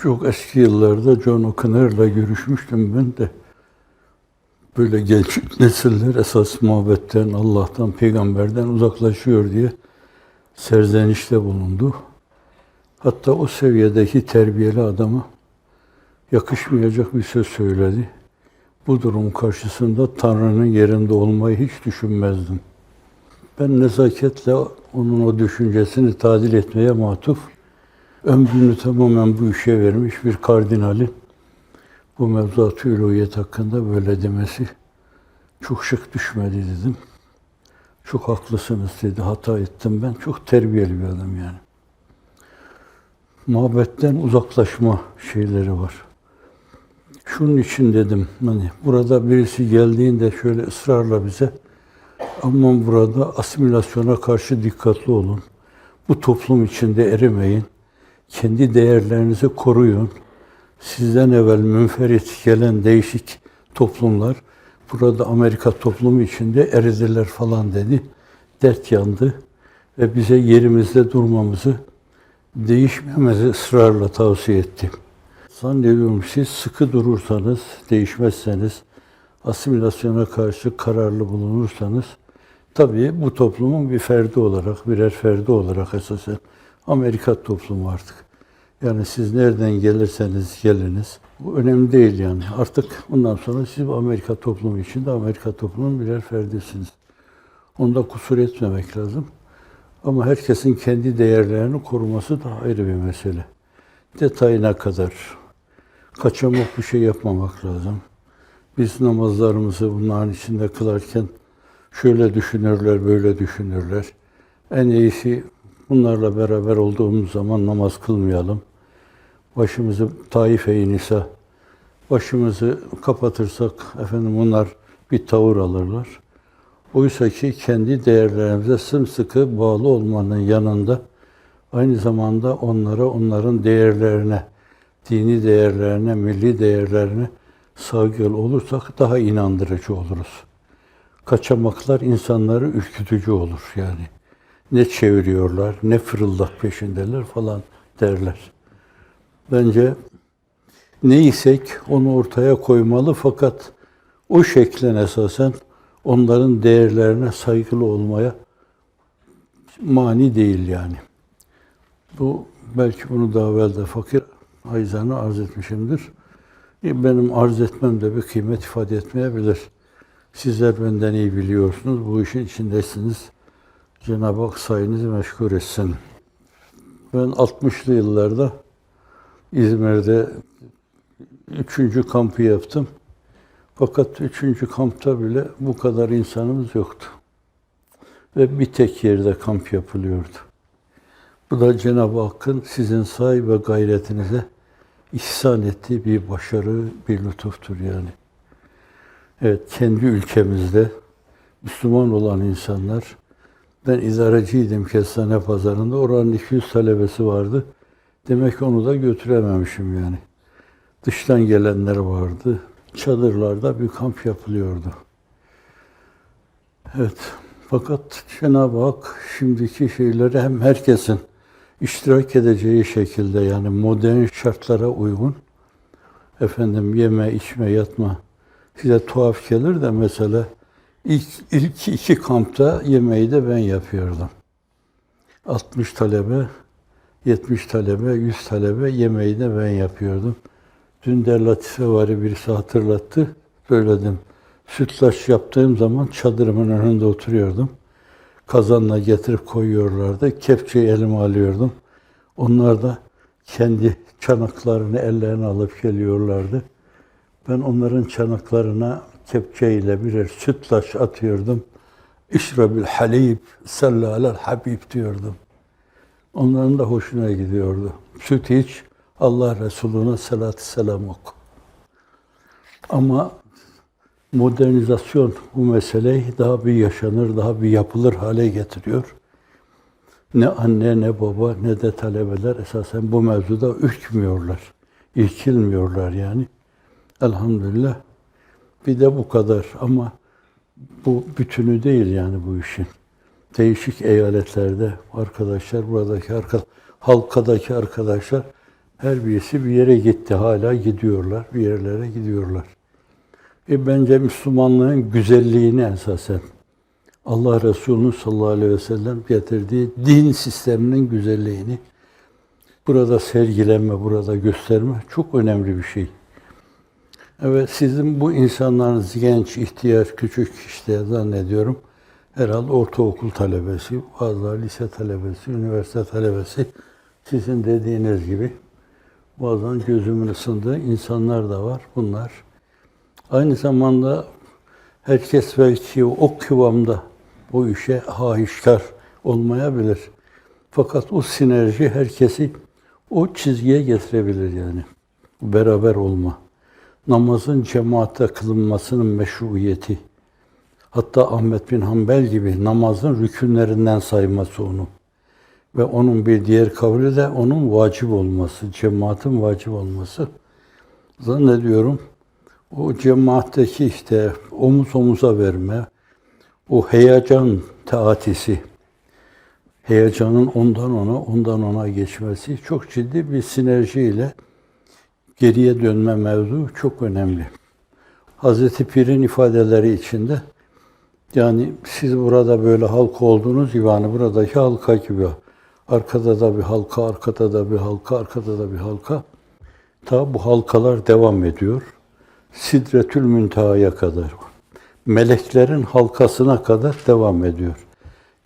Çok eski yıllarda John O'Connor'la görüşmüştüm ben de. Böyle genç nesiller esas muhabbetten, Allah'tan, peygamberden uzaklaşıyor diye serzenişte bulundu. Hatta o seviyedeki terbiyeli adama yakışmayacak bir söz söyledi. Bu durum karşısında Tanrı'nın yerinde olmayı hiç düşünmezdim. Ben nezaketle onun o düşüncesini tadil etmeye matuf, ömrünü tamamen bu işe vermiş bir kardinalin bu mevzuat-ı uluhiyet hakkında böyle demesi çok şık düşmedi dedim. Çok haklısınız dedi, hata ettim ben. Çok terbiyeli bir adam yani. Muhabbetten uzaklaşma şeyleri var. Şunun için dedim, hani burada birisi geldiğinde şöyle ısrarla bize, aman burada asimilasyona karşı dikkatli olun. Bu toplum içinde erimeyin. Kendi değerlerinizi koruyun. Sizden evvel münferit gelen değişik toplumlar, burada Amerika toplumu içinde eridiler falan dedi. Dert yandı ve bize yerimizde durmamızı, değişmemizi ısrarla tavsiye etti. Zannediyorum siz sıkı durursanız, değişmezseniz, asimilasyona karşı kararlı bulunursanız, tabii bu toplumun bir ferdi olarak, birer ferdi olarak esasen Amerika toplumu artık. Yani siz nereden gelirseniz geliniz, bu önemli değil yani. Artık bundan sonra siz bu Amerika toplumu içinde Amerika toplumunun birer ferdisiniz. Onda kusur etmemek lazım. Ama herkesin kendi değerlerini koruması da ayrı bir mesele. Detayına kadar kaçamak bir şey yapmamak lazım. Biz namazlarımızı bunların içinde kılarken şöyle düşünürler, böyle düşünürler. En iyisi bunlarla beraber olduğumuz zaman namaz kılmayalım. Başımızı Taife-i Nisa, başımızı kapatırsak efendim bunlar bir tavır alırlar. Oysa ki kendi değerlerimize sımsıkı bağlı olmanın yanında aynı zamanda onlara, onların değerlerine, dini değerlerine, milli değerlerine saygılı olursak daha inandırıcı oluruz. Kaçamaklar insanları ürkütücü olur yani. Ne çeviriyorlar, ne fırıldak peşindeler falan derler. Bence neysek onu ortaya koymalı fakat o şeklen esasen onların değerlerine saygılı olmaya mani değil yani. Bu belki bunu daha evvel de fakir ayzana arz etmişimdir. Benim arz etmem de bir kıymet ifade etmeyebilir. Sizler benden iyi biliyorsunuz, bu işin içindesiniz. Cenab-ı Hak sayenizi meşgul etsin. Ben 60'lı yıllarda İzmir'de 3. kampı yaptım. Fakat 3. kampta bile bu kadar insanımız yoktu. Ve bir tek yerde kamp yapılıyordu. Bu da Cenab-ı Hakk'ın sizin sahi ve gayretinize ihsan ettiği bir başarı, bir lütuftur yani. Evet, kendi ülkemizde Müslüman olan insanlar, ben idareciydim Kestane Pazarı'nda, oranın 200 talebesi vardı. Demek ki onu da götürememişim yani. Dıştan gelenler vardı. Çadırlarda bir kamp yapılıyordu. Evet, fakat Cenab-ı Hak şimdiki şeyleri hem herkesin iştirak edeceği şekilde yani modern şartlara uygun efendim yeme, içme, yatma size tuhaf gelir de mesela ilk 2 kampta yemeği de ben yapıyordum. 60 talebe, 70 talebe, 100 talebe yemeği de ben yapıyordum. Dün de latife birisi hatırlattı. Söyledim. Sütlaç yaptığım zaman çadırımın önünde oturuyordum. Kazanla getirip koyuyorlardı. Kepçeyi elime alıyordum. Onlar da kendi çanaklarını ellerine alıp geliyorlardı. Ben onların çanaklarına kepçeyle birer sütlaç atıyordum. İşrabil halib, sallalel habib diyordum. Onların da hoşuna gidiyordu. Süt iç, Allah Resulü'ne salatü selam oku. Ama modernizasyon bu meseleyi daha bir yaşanır, daha bir yapılır hale getiriyor. Ne anne, ne baba, ne de talebeler esasen bu mevzuda ürkmüyorlar, irkilmiyorlar yani. Elhamdülillah Bir de bu kadar ama bu bütünü değil yani bu işin. Değişik eyaletlerde arkadaşlar, buradaki halkadaki arkadaşlar her birisi bir yere gitti. Hala gidiyorlar, bir yerlere gidiyorlar. Bence Müslümanlığın güzelliğini esasen Allah Resulü'nün sallallahu aleyhi ve sellem getirdiği din sisteminin güzelliğini burada sergilenme, burada gösterme çok önemli bir şey. Evet, sizin bu insanlarınız genç, ihtiyar, küçük işte zannediyorum herhalde ortaokul talebesi, bazıları lise talebesi, üniversite talebesi, sizin dediğiniz gibi bazen gözümün ısındığı insanlar da var bunlar. Aynı zamanda herkes belki o kıvamda bu işe hahişkar olmayabilir. Fakat o sinerji herkesi o çizgiye getirebilir yani. Beraber olma. Namazın cemaatle kılınmasının meşruiyeti. Hatta Ahmet bin Hanbel gibi namazın rükünlerinden sayması onu. Ve onun bir diğer kavli de onun vacip olması, cemaatin vacip olması. Zannediyorum o cemaatteki işte omuz omuza verme, o heyecan taatisi, heyecanın ondan ona geçmesi çok ciddi bir sinerjiyle geriye dönme mevzu çok önemli. Hazreti Pir'in ifadeleri içinde yani siz burada böyle halka olduğunuz gibi hani buradaki halka gibi arkada da bir halka, arkada da bir halka, arkada da bir halka. Ta bu halkalar devam ediyor. Sidretül Münteha'ya kadar. Meleklerin halkasına kadar devam ediyor.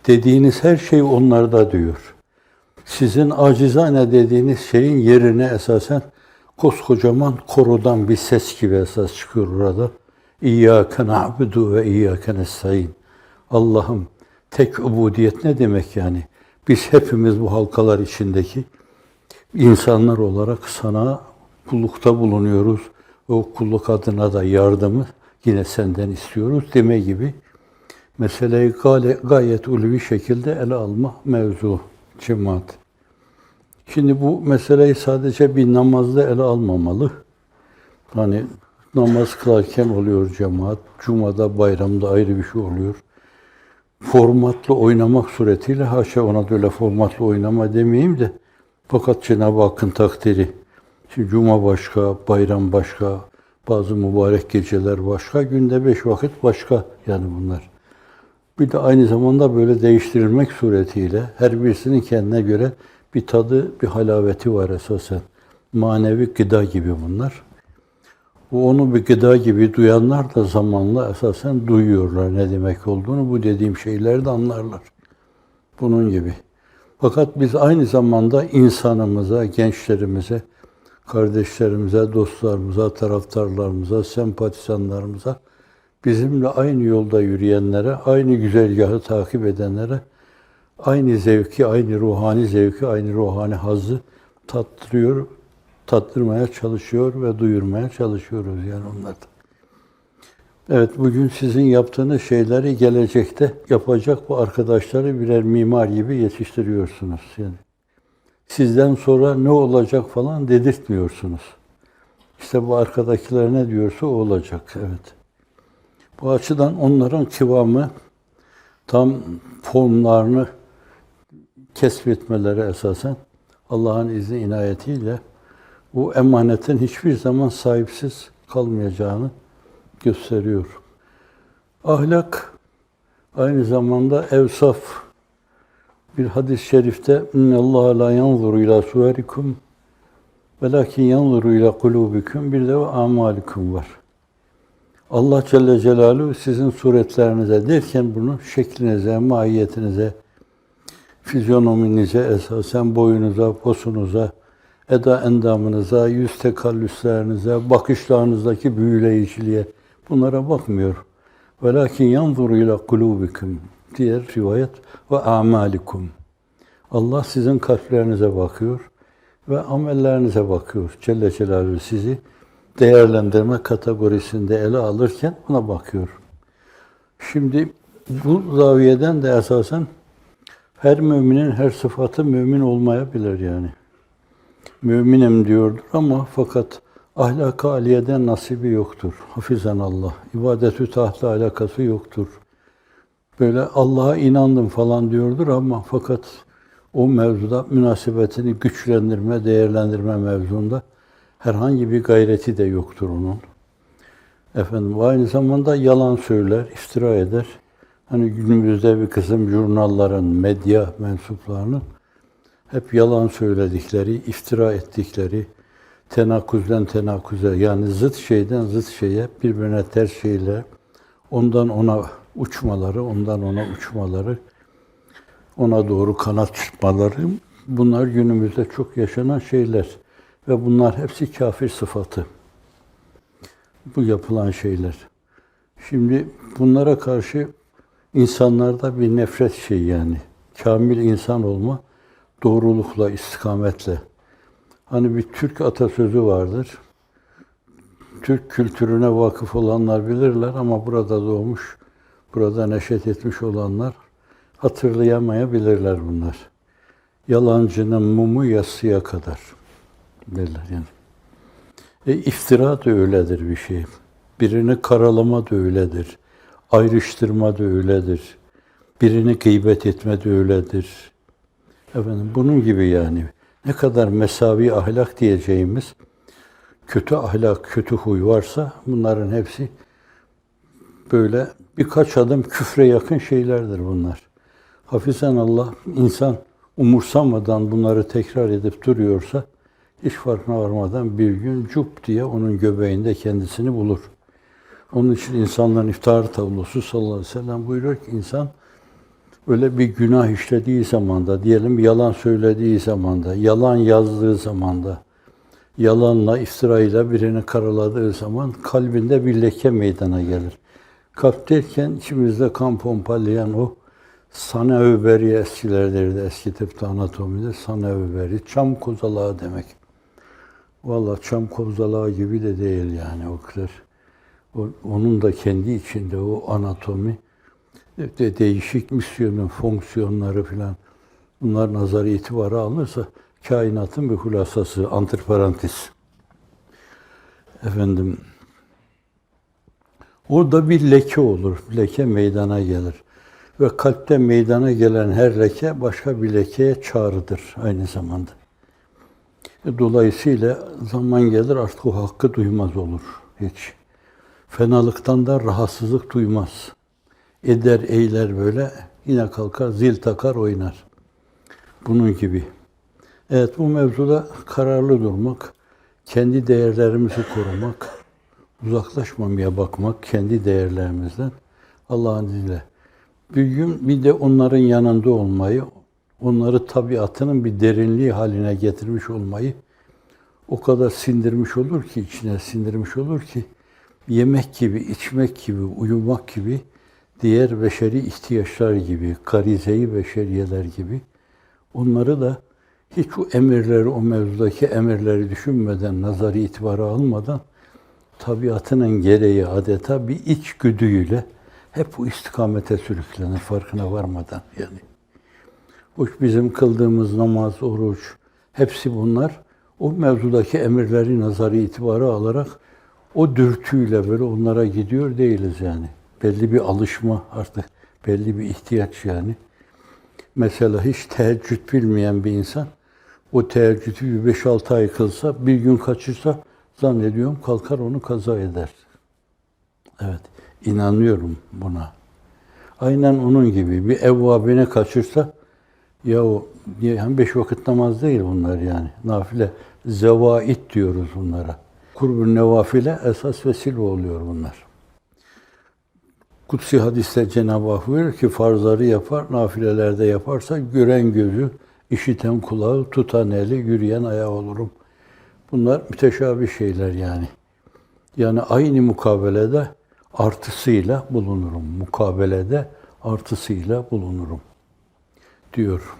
Dediğiniz her şey onlarda diyor. Sizin acizane dediğiniz şeyin yerine esasen koskocaman korudan bir ses gibi esas çıkıyor burada. İyyâke na'budu ve iyyâke nestaîn. Allah'ım tek ubudiyet ne demek yani? Biz hepimiz bu halkalar içindeki insanlar olarak sana kullukta bulunuyoruz. O kulluk adına da yardımı yine senden istiyoruz deme gibi meseleyi gayet ulvi şekilde ele alma mevzu cemaat. Şimdi bu meseleyi sadece bir namazda ele almamalı. Hani namaz kılarken oluyor cemaat, cumada, bayramda ayrı bir şey oluyor. Formatlı oynamak suretiyle, haşa ona da öyle formatlı oynama demeyeyim de, fakat Cenab-ı Hakk'ın takdiri. Şimdi cuma başka, bayram başka, bazı mübarek geceler başka, günde 5 vakit başka yani bunlar. Bir de aynı zamanda böyle değiştirilmek suretiyle her birisinin kendine göre bir tadı, bir halaveti var esasen. Manevi gıda gibi bunlar. Onu bir gıda gibi duyanlar da zamanla esasen duyuyorlar ne demek olduğunu. Bu dediğim şeyleri de anlarlar. Bunun gibi. Fakat biz aynı zamanda insanımıza, gençlerimize, kardeşlerimize, dostlarımıza, taraftarlarımıza, sempatizanlarımıza, bizimle aynı yolda yürüyenlere, aynı güzergahı takip edenlere, aynı zevki, aynı ruhani zevki, aynı ruhani hazzı tattırmaya çalışıyor ve duyurmaya çalışıyoruz yani onlardan. Evet, bugün sizin yaptığınız şeyleri gelecekte yapacak bu arkadaşları birer mimar gibi yetiştiriyorsunuz. Yani sizden sonra ne olacak falan dedirtmiyorsunuz. İşte bu arkadakiler ne diyorsa o olacak, evet. Bu açıdan onların kıvamı, tam formlarını kesbetmeleri esasen Allah'ın izni inayetiyle bu emanetin hiçbir zaman sahipsiz kalmayacağını gösteriyor. Ahlak aynı zamanda evsaf. Bir hadis-i şerifte "İnne Allah la yanzuru ila suverikum velakin yanzuru ila kulubikum" bir de amalikum var. Allah Celle Celaluhu sizin suretlerinize derken bunu şeklinize, mahiyetinize, fizyonominize, esasen boyunuza, posunuza, eda endamınıza, yüz tekallüslerinize, bakışlarınızdaki büyüleyiciliğe bunlara bakmıyor. Velakin yanzuru ila kulubikum diğer rivayet ve amalikum. Allah sizin kalplerinize bakıyor ve amellerinize bakıyor. Celle Celaluhu sizi değerlendirme kategorisinde ele alırken buna bakıyor. Şimdi bu zaviyeden de esasen her müminin her sıfatı mümin olmayabilir yani. Müminim diyordur ama fakat Ahlak-ı aliyeden nasibi yoktur. Hafizanallah. İbadetü tahtla alakası yoktur. Böyle Allah'a inandım falan diyordur ama fakat o mevzuda münasebetini güçlendirme, değerlendirme mevzunda herhangi bir gayreti de yoktur onun. Efendim aynı zamanda yalan söyler, iftira eder. Hani günümüzde bir kısım jurnalların, medya mensuplarının hep yalan söyledikleri, iftira ettikleri, tenakuzdan tenakuze yani zıt şeyden zıt şeye, birbirine ters şeyler, ondan ona uçmaları, ondan ona uçmaları, ona doğru kanat çırpmaları, bunlar günümüzde çok yaşanan şeyler. Ve bunlar hepsi kafir sıfatı. Bu yapılan şeyler. Şimdi bunlara karşı insanlarda bir nefret şeyi yani. Kamil insan olma, doğrulukla, istikametle. Hani bir Türk atasözü vardır. Türk kültürüne vakıf olanlar bilirler ama burada doğmuş, burada neşet etmiş olanlar hatırlayamayabilirler bunlar. Yalancının mumu yatsıya kadar derler yani. İftira da öyledir bir şey. Birini karalama da öyledir. Ayrıştırma da öyledir. Birini gıybet etme de öyledir. Efendim bunun gibi yani. Ne kadar mesavi ahlak diyeceğimiz kötü ahlak, kötü huy varsa bunların hepsi böyle birkaç adım küfre yakın şeylerdir bunlar. Hafizanallah insan umursamadan bunları tekrar edip duruyorsa hiç farkına varmadan bir gün cup diye onun göbeğinde kendisini bulur. Onun için insanların iftar tablosu sallallahu aleyhi ve sellem buyuruyor ki insan öyle bir günah işlediği zamanda, diyelim yalan söylediği zamanda, yalan yazdığı zamanda, yalanla, iftirayla birini karaladığı zaman kalbinde bir leke meydana gelir. Kalp derken içimizde kan pompalayan o sana-öberi eskiler derdi, eski tıpta anatomide sana-öberi, çam kozalağı demek. Vallahi çam kozalağı gibi de değil yani o kadar. Onun da kendi içinde o anatomi, değişik misyonun, fonksiyonları filan bunlar nazarı itibara alınırsa kainatın bir hulasası, antiparantez. Efendim, orada bir leke olur, leke meydana gelir. Ve kalpte meydana gelen her leke başka bir lekeye çağrıdır aynı zamanda. Dolayısıyla zaman gelir artık o hakkı duymaz olur hiç. Fenalıktan da rahatsızlık duymaz. Eder, eyler böyle, yine kalkar, zil takar, oynar. Bunun gibi. Evet, bu mevzuda kararlı durmak, kendi değerlerimizi korumak, uzaklaşmamaya bakmak kendi değerlerimizden Allah'ın izniyle. Bir gün bir de onların yanında olmayı, onları tabiatının bir derinliği haline getirmiş olmayı o kadar sindirmiş olur ki, içine sindirmiş olur ki, yemek gibi, içmek gibi, uyumak gibi, diğer beşeri ihtiyaçlar gibi, garize-i beşeriyeler gibi, onları da hiç o emirleri, o mevzudaki emirleri düşünmeden, nazarı itibara almadan, tabiatının gereği adeta bir içgüdüyle hep bu istikamete sürüklenir, farkına varmadan yani. O bizim kıldığımız namaz, oruç, hepsi bunlar o mevzudaki emirleri nazarı itibara alarak o dürtüyle böyle onlara gidiyor değiliz yani. Belli bir alışma artık, belli bir ihtiyaç yani. Mesela hiç teheccüd bilmeyen bir insan, o teheccüdü 5-6 ay kılsa, bir gün kaçırsa zannediyorum kalkar onu kaza eder. Evet, inanıyorum buna. Aynen onun gibi bir evvabini kaçırsa, ya o yani 5 vakit namaz değil bunlar yani. Nafile, zevaid diyoruz bunlara. Kurb-ı nevafile esas vesile oluyor bunlar. Kutsi hadiste Cenab-ı Hak buyuruyor ki farzları yapar, nafilelerde yaparsa gören gözü, işiten kulağı, tutan eli, yürüyen ayağı olurum. Bunlar müteşabih şeyler yani. Yani aynı mukabelede artısıyla bulunurum. Mukabelede artısıyla bulunurum diyor.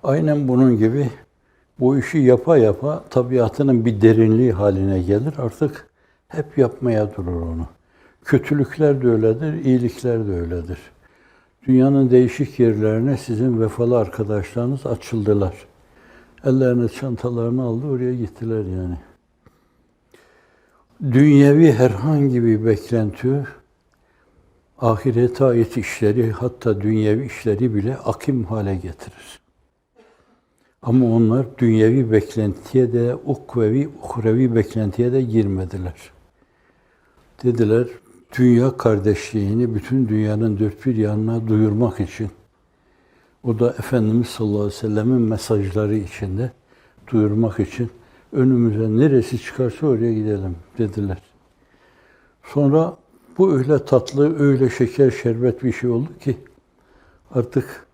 Aynen bunun gibi bu işi yapa yapa tabiatının bir derinliği haline gelir. Artık hep yapmaya durur onu. Kötülükler de öyledir, iyilikler de öyledir. Dünyanın değişik yerlerine sizin vefalı arkadaşlarınız açıldılar. Ellerine çantalarını aldı, oraya gittiler yani. Dünyevi herhangi bir beklenti, ahirete ait işleri, hatta dünyevi işleri bile akim hale getirir. Ama onlar dünyevi beklentiye de, uhrevi beklentiye de girmediler. Dediler, dünya kardeşliğini bütün dünyanın dört bir yanına duyurmak için, o da Efendimiz sallallahu aleyhi ve sellemin mesajları içinde duyurmak için önümüze neresi çıkarsa oraya gidelim dediler. Sonra bu öyle tatlı, öyle şeker, şerbet bir şey oldu ki artık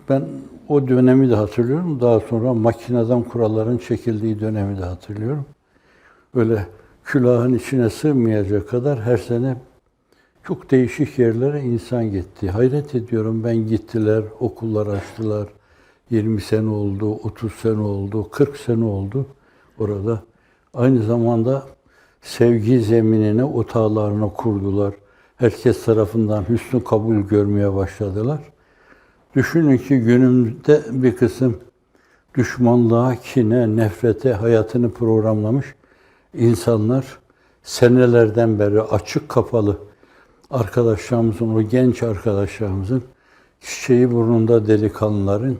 ben o dönemi de hatırlıyorum. Daha sonra makineden kuralların çekildiği dönemi de hatırlıyorum. Böyle külahın içine sığmayacak kadar her sene çok değişik yerlere insan gitti. Hayret ediyorum, ben gittiler, okullar açtılar. 20 sene oldu, 30 sene oldu, 40 sene oldu orada. Aynı zamanda sevgi zeminine, otağlarını kurdular. Herkes tarafından hüsnü kabul görmeye başladılar. Düşünün ki günümüzde bir kısım düşmanlığa, kine, nefrete hayatını programlamış insanlar senelerden beri açık kapalı arkadaşlarımızın, o genç arkadaşlarımızın, çiçeği burnunda delikanlıların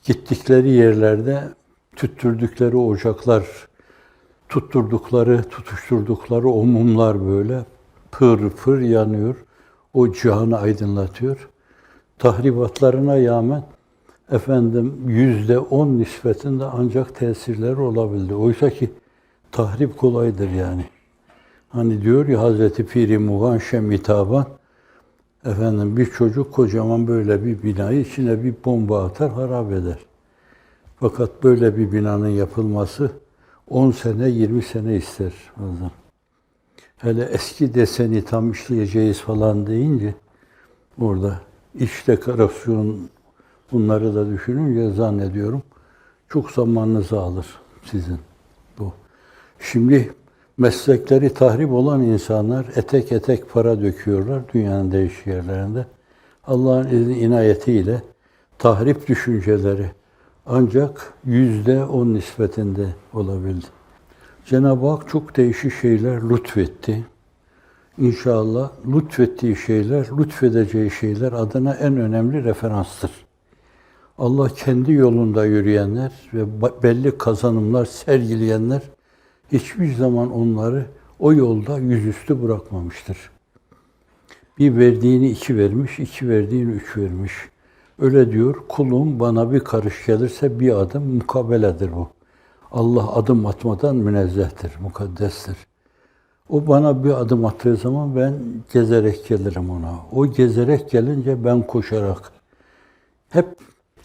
gittikleri yerlerde tüttürdükleri ocaklar, tutuşturdukları o mumlar böyle pır pır yanıyor. O cihanı aydınlatıyor. Tahribatlarına rağmen %10 nispetinde ancak tesirleri olabildi. Oysa ki tahrip kolaydır yani. Hani diyor ya Hazreti Piri Muğan Şemitaban, bir çocuk kocaman böyle bir binayı içine bir bomba atar, harap eder. Fakat böyle bir binanın yapılması 10 sene, 20 sene ister bazen. Hele eski deseni tam işleyeceğiz falan deyince orada iç dekorasyon, bunları da düşününce zannediyorum çok zamanınızı alır sizin bu. Şimdi meslekleri tahrip olan insanlar etek etek para döküyorlar dünyanın değişik yerlerinde. Allah'ın izni inayetiyle tahrip düşünceleri ancak %10 nispetinde olabildi. Cenab-ı Hak çok değişik şeyler lütfetti. İnşallah lütfettiği şeyler, lütfedeceği şeyler adına en önemli referanstır. Allah kendi yolunda yürüyenler ve belli kazanımlar sergileyenler hiçbir zaman onları o yolda yüzüstü bırakmamıştır. Bir verdiğini iki vermiş, iki verdiğini üç vermiş. Öyle diyor, kulum bana bir karış gelirse bir adım mukabeledir bu. Allah adım atmadan münezzehtir, mukaddestir. O bana bir adım attığı zaman ben gezerek gelirim ona. O gezerek gelince ben koşarak. Hep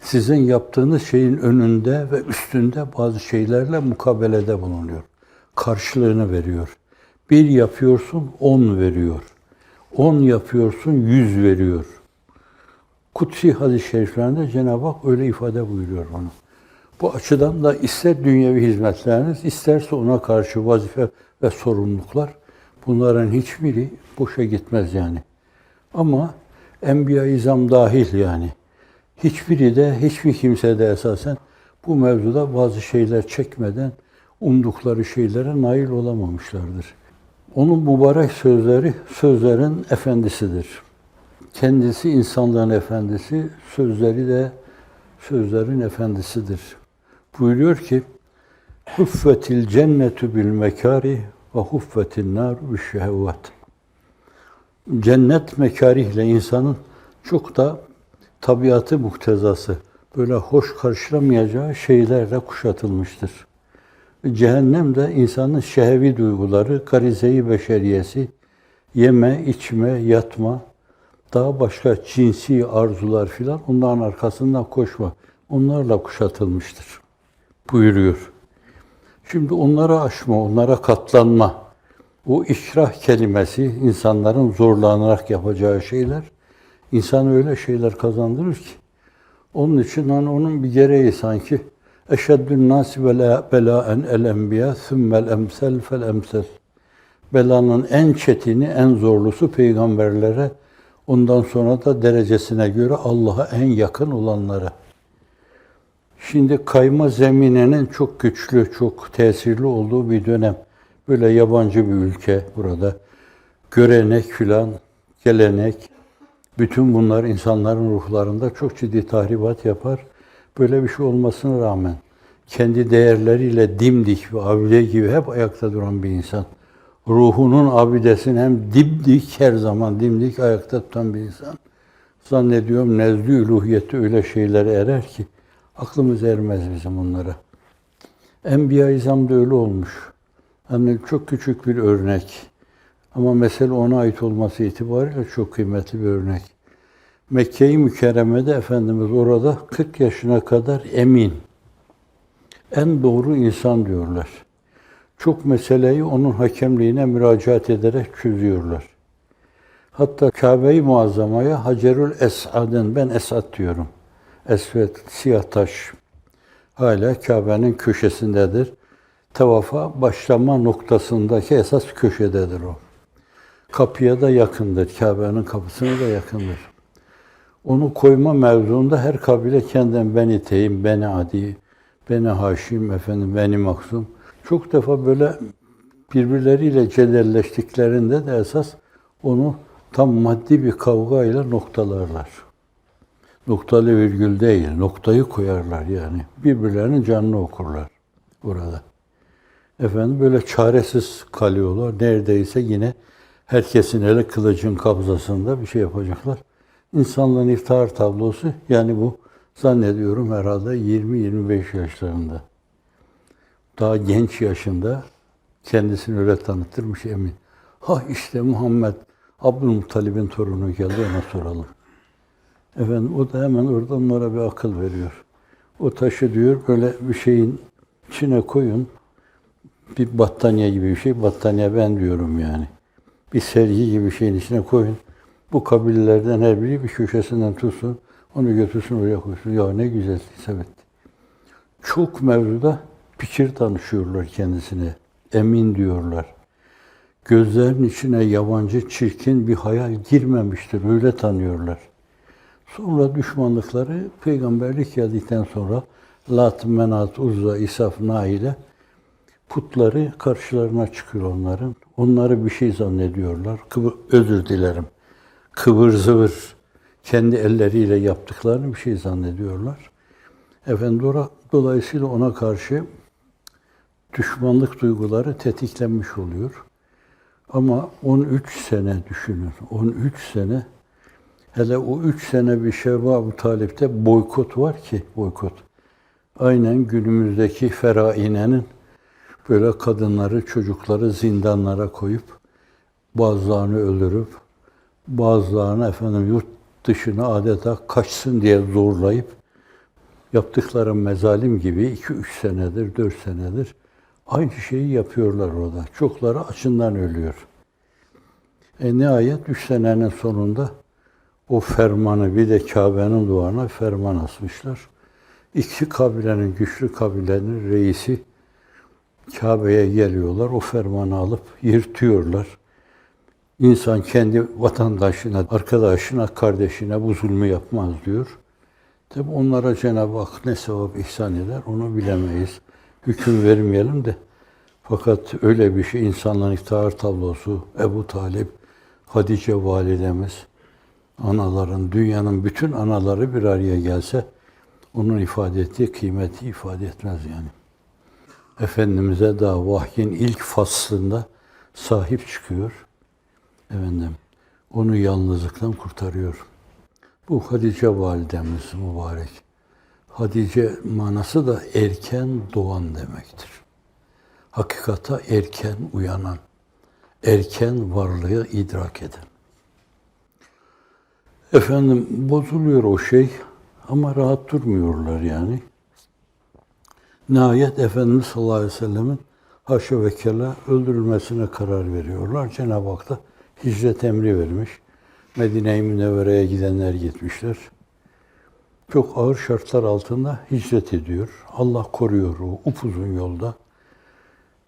sizin yaptığınız şeyin önünde ve üstünde bazı şeylerle mukabelede bulunuyor. Karşılığını veriyor. 1 yapıyorsun, 10 veriyor. 10 yapıyorsun, 100 veriyor. Kutsi hadis-i şeriflerinde Cenab-ı Hak öyle ifade buyuruyor onu. Bu açıdan da ister dünyevi hizmetleriniz, isterse ona karşı vazife ve sorumluluklar, bunların hiçbiri boşa gitmez yani. Ama Enbiya-i İzam dahil yani. Hiçbiri de, hiçbir kimse de esasen bu mevzuda bazı şeyler çekmeden umdukları şeylere nail olamamışlardır. Onun mübarek sözleri, sözlerin efendisidir. Kendisi insanların efendisi, sözleri de sözlerin efendisidir. Buyuruyor ki, huffetil cennetu bil mekari ve huffetin nar bil şehvat. Cennet mekarihle insanın çok da tabiatı muktezası, böyle hoş karşılamayacağı şeylerle kuşatılmıştır. Cehennem de insanın şehvi duyguları, garize-i beşeriyesi, yeme, içme, yatma, daha başka cinsi arzular filan, onların arkasından koşma, onlarla kuşatılmıştır buyuruyor. Şimdi onlara aşma, onlara katlanma, o ikrah kelimesi, insanların zorlanarak yapacağı şeyler, insan öyle şeyler kazandırır ki, onun için onun bir gereği sanki, eşeddün nâsi belâen el enbiya, sümmel emsel fel emsel. Belanın en çetini, en zorlusu peygamberlere, ondan sonra da derecesine göre Allah'a en yakın olanlara. Şimdi kayma zemininin çok güçlü, çok tesirli olduğu bir dönem. Böyle yabancı bir ülke burada. Görenek filan, gelenek, bütün bunlar insanların ruhlarında çok ciddi tahribat yapar. Böyle bir şey olmasına rağmen kendi değerleriyle dimdik ve abide gibi hep ayakta duran bir insan. Ruhunun abidesini hem dimdik, her zaman dimdik ayakta tutan bir insan. Zannediyorum nezdü üluhiyette öyle şeylere erer ki aklımız ermez bizim onlara. Enbiya-i İzam da öyle olmuş. Hani çok küçük bir örnek. Ama mesele ona ait olması itibariyle çok kıymetli bir örnek. Mekke-i Mükerreme'de Efendimiz orada 40 yaşına kadar emin, en doğru insan diyorlar. Çok meseleyi onun hakemliğine müracaat ederek çözüyorlar. Hatta Kabe-i Muazzama'ya Hacerül Esad'ın, ben Esad diyorum. Esved, siyah taş. Hala Kabe'nin köşesindedir. Tavafa başlama noktasındaki esas köşededir o. Kapıya da yakındır, Kabe'nin kapısına da yakındır. Onu koyma mevzuunda her kabile kendinden Beni Teym, Beni Adi, Beni Haşim, Beni Maksum. Çok defa böyle birbirleriyle cedelleştiklerinde de esas onu tam maddi bir kavgayla noktalarlar. Noktalı virgül değil, noktayı koyarlar yani. Birbirlerinin canını okurlar burada. Böyle çaresiz kalıyorlar. Neredeyse yine herkesin eli kılıcın kabzasında bir şey yapacaklar. İnsanlığın iftihar tablosu, yani bu zannediyorum herhalde 20-25 yaşlarında. Daha genç yaşında kendisini öyle tanıtırmış emin. Ha işte Muhammed, Abdülmuttalib'in torunu geldi, ona soralım. O da hemen orada onlara bir akıl veriyor. O taşı diyor böyle bir şeyin içine koyun. Bir battaniye gibi bir şey. Battaniye ben diyorum yani. Bir sergi gibi bir şeyin içine koyun. Bu kabilelerden her biri bir köşesinden tutsun. Onu götürsün oraya koysun. Ya ne güzel isabet. Çok mevzuda fikir danışıyorlar kendisine. Emin diyorlar. Gözlerinin içine yabancı, çirkin bir hayal girmemiştir. Öyle tanıyorlar. Sonra düşmanlıkları peygamberlik geldikten sonra Lat, Menat, Uzza, İsaf, Nail'e putları karşılarına çıkıyor onların. Onları bir şey zannediyorlar. Özür dilerim. Kıvır zıvır kendi elleriyle yaptıklarını bir şey zannediyorlar. Dolayısıyla ona karşı düşmanlık duyguları tetiklenmiş oluyor. Ama 13 sene düşünün. 13 sene. Hele o 3 sene bir şey var bu Talip'te boykot var ki, boykot. Aynen günümüzdeki ferainenin böyle kadınları, çocukları zindanlara koyup, bazılarını öldürüp, bazılarını yurt dışına adeta kaçsın diye zorlayıp, yaptıkları mezalim gibi 2-3 senedir, 4 senedir aynı şeyi yapıyorlar orada. Çokları açından ölüyor. Nihayet 3 senenin sonunda o fermanı, bir de Kabe'nin duvarına ferman asmışlar. İki kabilenin, güçlü kabilenin reisi Kabe'ye geliyorlar, o fermanı alıp yırtıyorlar. İnsan kendi vatandaşına, arkadaşına, kardeşine bu zulmü yapmaz diyor. Tabi onlara Cenab-ı Hak ne sevap ihsan eder onu bilemeyiz. Hüküm vermeyelim de. Fakat öyle bir şey, insanların iftihar tablosu, Ebu Talip, Hatice validemiz, anaların, dünyanın bütün anaları bir araya gelse, onun ifade ettiği kıymeti ifade etmez yani. Efendimiz'e daha vahyin ilk faslında sahip çıkıyor. Onu yalnızlıktan kurtarıyor. Bu Hatice validemiz mübarek. Hatice manası da erken doğan demektir. Hakikata erken uyanan, erken varlığı idrak eden. Bozuluyor o şey ama rahat durmuyorlar yani. Nihayet Efendimiz sallallahu aleyhi ve sellemin haşa ve kella öldürülmesine karar veriyorlar. Cenab-ı Hak da hicret emri vermiş. Medine-i Münevvere'ye gidenler gitmişler. Çok ağır şartlar altında hicret ediyor. Allah koruyor o upuzun yolda.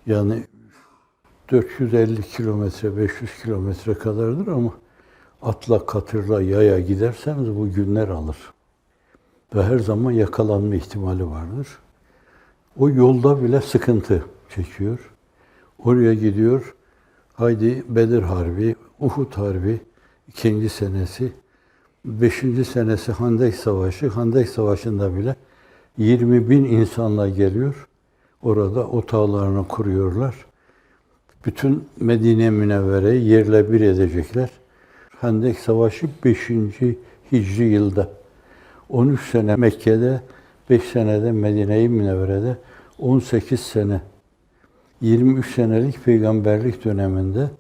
Yani 450 kilometre, 500 kilometre kadardır ama atla, katırla, yaya giderseniz bu günler alır. Ve her zaman yakalanma ihtimali vardır. O yolda bile sıkıntı çekiyor. Oraya gidiyor. Haydi Bedir Harbi, Uhud Harbi, 2. senesi, 5. senesi Hendek Savaşı. Hendek Savaşı'nda bile 20 bin insanla geliyor. Orada otağlarını kuruyorlar. Bütün Medine Münevvere'yi yerle bir edecekler. Hendek Savaşı 5. Hicri yılda. 13 sene Mekke'de, 5 senede Medine-i Münevvere'de, 18 sene, 23 senelik peygamberlik döneminde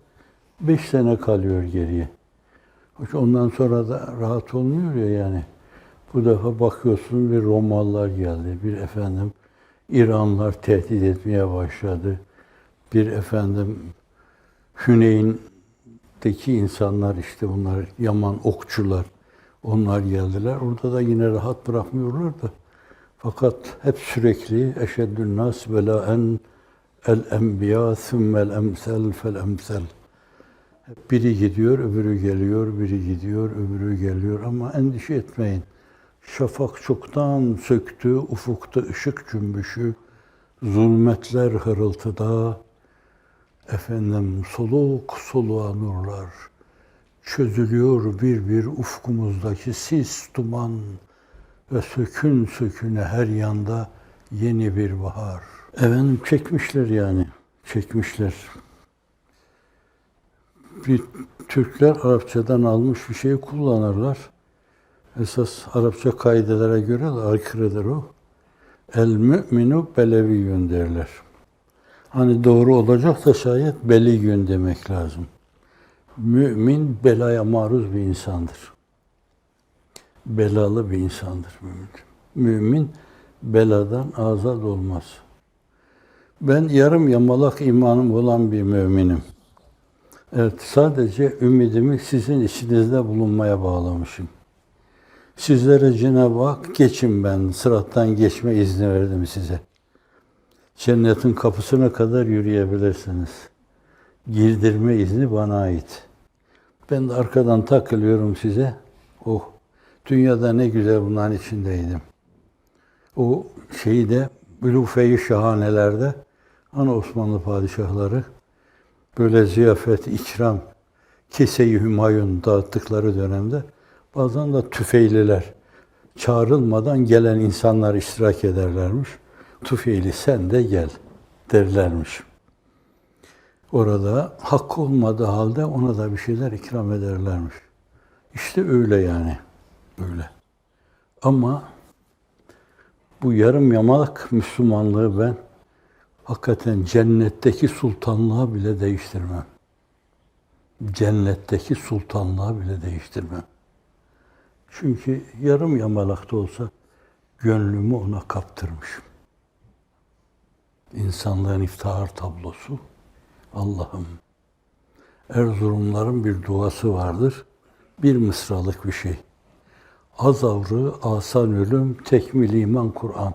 5 sene kalıyor geriye. Ondan sonra da rahat olmuyor ya yani. Bu defa bakıyorsun bir Romalılar geldi, bir efendim İranlılar tehdit etmeye başladı. Bir efendim Hüneyn'deki insanlar işte bunlar Yaman okçular. Onlar geldiler. Orada da yine rahat bırakmıyorlar da. Fakat hep sürekli eşeddün nas belaen el enbiya sümmel emsel fel emsel. Biri gidiyor, öbürü geliyor, biri gidiyor, öbürü geliyor ama endişe etmeyin. Şafak çoktan söktü, ufukta ışık cümbüşü, zulmetler hırıltıda, efendim soluk soluğa nurlar, çözülüyor bir bir ufkumuzdaki sis, duman ve sökün söküne her yanda yeni bir bahar. Efendim çekmişler yani, çekmişler. Bir Türkler Arapçadan almış bir şeyi kullanırlar. Esas Arapça kaidelere göre de aykırıdır o. El müminu beleviyyün derler. Hani doğru olacaksa şayet beliyyün demek lazım. Mümin belaya maruz bir insandır. Belalı bir insandır mümin. Mümin beladan azad olmaz. Ben yarım yamalak imanım olan bir müminim. Evet, sadece ümidimi sizin içinizde bulunmaya bağlamışım. Sizlere Cenab-ı Hak geçin ben, sırattan geçme izni verdim size. Cennetin kapısına kadar yürüyebilirsiniz. Girdirme izni bana ait. Ben de arkadan takılıyorum size. Oh, dünyada ne güzel bunların içindeydim. O şeyde, Ulufe-i Şahanelerde, ana Osmanlı padişahları böyle ziyafet, ikram, kese-i Hümayun dağıttıkları dönemde bazen de tüfeğliler çağrılmadan gelen insanlar iştirak ederlermiş. Tüfeğli sen de gel derlermiş. Orada hakkı olmadığı halde ona da bir şeyler ikram ederlermiş. İşte öyle yani, öyle. Ama bu yarım yamalak Müslümanlığı ben hakikaten cennetteki sultanlığa bile değiştirmem. Cennetteki sultanlığa bile değiştirmem. Çünkü yarım yamalak da olsa gönlümü ona kaptırmışım. İnsanlığın iftihar tablosu. Allah'ım, Erzurumların bir duası vardır. Bir mısralık bir şey. Az avrı, asan ölüm, tekmil iman Kur'an.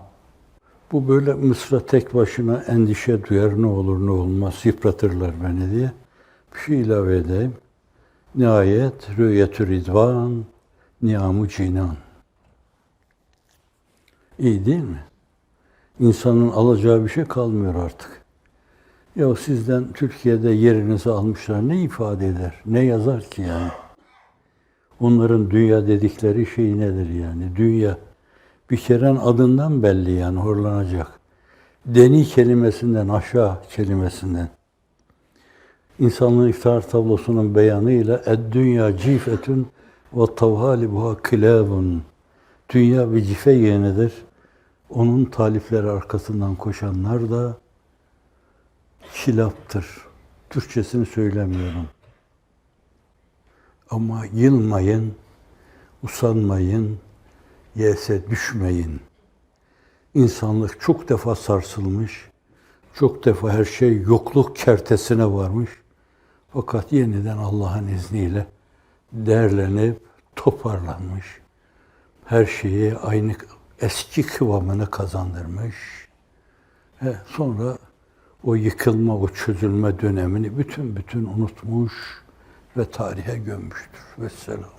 Bu böyle mısra tek başına endişe duyar, ne olur ne olmaz, yıpratırlar beni diye. Bir şey ilave edeyim. Nihayet rü'yetü ridvan, ni'am-ı cinan. İyi değil mi? İnsanın alacağı bir şey kalmıyor artık. Ya sizden Türkiye'de yerinizi almışlar, ne ifade eder? Ne yazar ki yani? Onların dünya dedikleri şey nedir yani? Dünya bir kerenin adından belli yani, horlanacak. Deni kelimesinden, aşağı kelimesinden. İnsanlığın iftihar tablosunun beyanıyla ed-dünya cifetun ve tavhalibuha kilabun. Dünya bir cife yeğenidir. Onun talipleri arkasından koşanlar da kilaptır. Türkçesini söylemiyorum. Ama yılmayın, usanmayın, yese düşmeyin. İnsanlık çok defa sarsılmış, çok defa her şey yokluk kertesine varmış. Fakat yeniden Allah'ın izniyle derlenip toparlanmış. Her şeyi aynı eski kıvamını kazandırmış. Sonra o yıkılma, o çözülme dönemini bütün unutmuş ve tarihe gömmüştür. Vesselam.